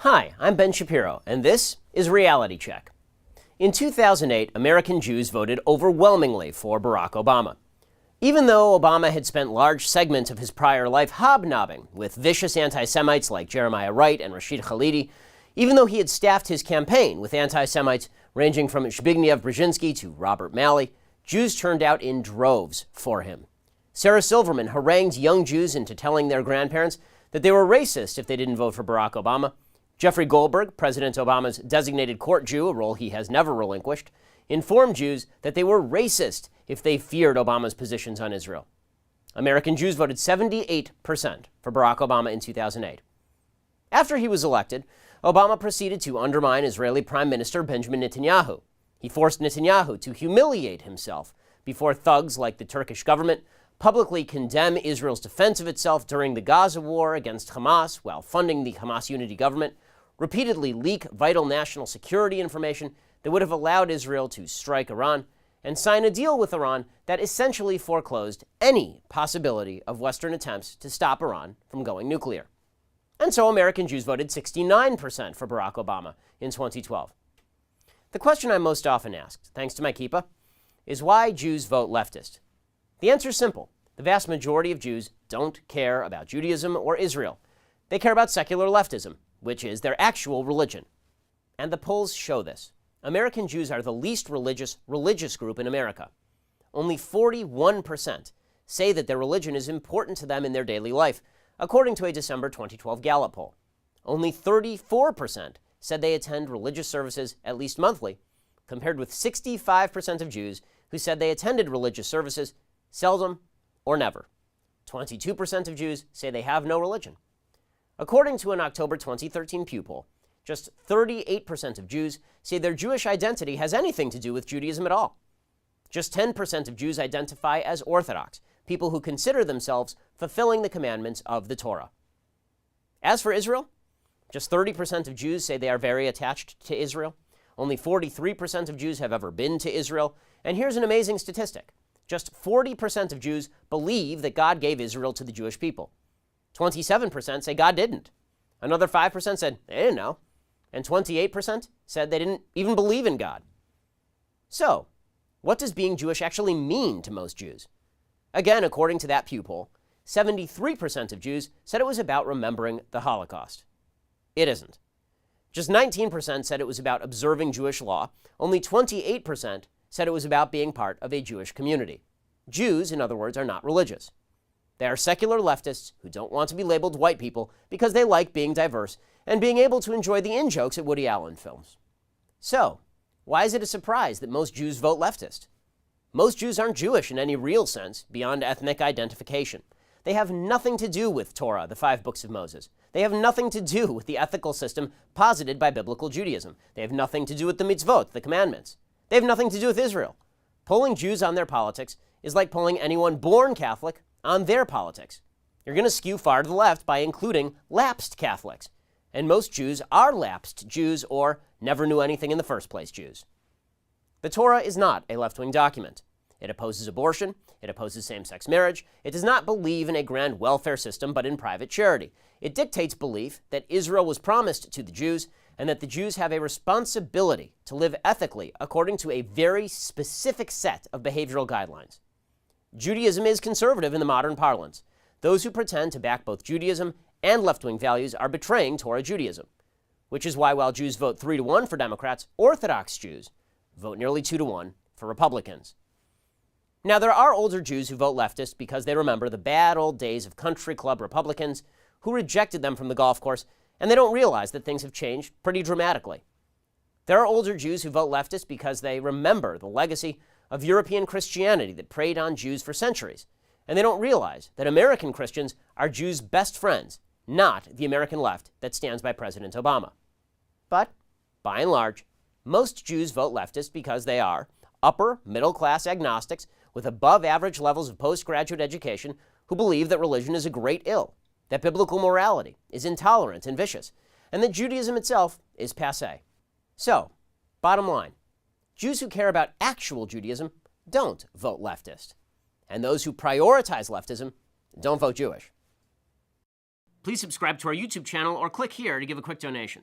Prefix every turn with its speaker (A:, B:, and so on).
A: Hi, I'm Ben Shapiro, and this is Reality Check. In 2008, American Jews voted overwhelmingly for Barack Obama. Even though Obama had spent large segments of his prior life hobnobbing with vicious anti-Semites like Jeremiah Wright and Rashid Khalidi, even though he had staffed his campaign with anti-Semites ranging from Zbigniew Brzezinski to Robert Malley, Jews turned out in droves for him. Sarah Silverman harangued young Jews into telling their grandparents that they were racist if they didn't vote for Barack Obama. Jeffrey Goldberg, President Obama's designated court Jew, a role he has never relinquished, informed Jews that they were racist if they feared Obama's positions on Israel. American Jews voted 78% for Barack Obama in 2008. After he was elected, Obama proceeded to undermine Israeli Prime Minister Benjamin Netanyahu. He forced Netanyahu to humiliate himself before thugs like the Turkish government, publicly condemn Israel's defense of itself during the Gaza war against Hamas while funding the Hamas unity government, repeatedly leak vital national security information that would have allowed Israel to strike Iran, and sign a deal with Iran that essentially foreclosed any possibility of Western attempts to stop Iran from going nuclear. And so American Jews voted 69% for Barack Obama in 2012. The question I'm most often asked, thanks to my kippah, is why Jews vote leftist. The answer is simple. The vast majority of Jews don't care about Judaism or Israel. They care about secular leftism, which is their actual religion. And the polls show this. American Jews are the least religious group in America. Only 41% say that their religion is important to them in their daily life, according to a December 2012 Gallup poll. Only 34% said they attend religious services at least monthly, compared with 65% of Jews who said they attended religious services seldom or never. 22% of Jews say they have no religion. According to an October 2013 Pew poll, just 38% of Jews say their Jewish identity has anything to do with Judaism at all. Just 10% of Jews identify as Orthodox, people who consider themselves fulfilling the commandments of the Torah. As for Israel, just 30% of Jews say they are very attached to Israel. Only 43% of Jews have ever been to Israel. And here's an amazing statistic. Just 40% of Jews believe that God gave Israel to the Jewish people. 27% say God didn't. Another 5% said they didn't know. And 28% said they didn't even believe in God. So, what does being Jewish actually mean to most Jews? Again, according to that Pew poll, 73% of Jews said it was about remembering the Holocaust. It isn't. Just 19% said it was about observing Jewish law. Only 28% said it was about being part of a Jewish community. Jews, in other words, are not religious. They are secular leftists who don't want to be labeled white people because they like being diverse and being able to enjoy the in-jokes at Woody Allen films. So, why is it a surprise that most Jews vote leftist? Most Jews aren't Jewish in any real sense beyond ethnic identification. They have nothing to do with Torah, the 5 books of Moses. They have nothing to do with the ethical system posited by biblical Judaism. They have nothing to do with the mitzvot, the commandments. They have nothing to do with Israel. Polling Jews on their politics is like polling anyone born Catholic on their politics. You're going to skew far to the left by including lapsed Catholics. And most Jews are lapsed Jews or never knew anything in the first place Jews. The Torah is not a left-wing document. It opposes abortion. It opposes same-sex marriage. It does not believe in a grand welfare system, but in private charity. It dictates belief that Israel was promised to the Jews and that the Jews have a responsibility to live ethically according to a very specific set of behavioral guidelines. Judaism is conservative in the modern parlance. Those who pretend to back both Judaism and left-wing values are betraying Torah Judaism, which is why while Jews vote 3-1 for Democrats, Orthodox Jews vote nearly 2-1 for Republicans. Now, there are older Jews who vote leftist because they remember the bad old days of country club Republicans who rejected them from the golf course, and they don't realize that things have changed pretty dramatically. There are older Jews who vote leftist because they remember the legacy of European Christianity that preyed on Jews for centuries, and they don't realize that American Christians are Jews' best friends, not the American left that stands by President Obama. But, by and large, most Jews vote leftist because they are upper middle-class agnostics with above-average levels of postgraduate education who believe that religion is a great ill, that biblical morality is intolerant and vicious, and that Judaism itself is passé. So, bottom line, Jews who care about actual Judaism don't vote leftist, and those who prioritize leftism don't vote Jewish. Please subscribe to our YouTube channel or click here to give a quick donation.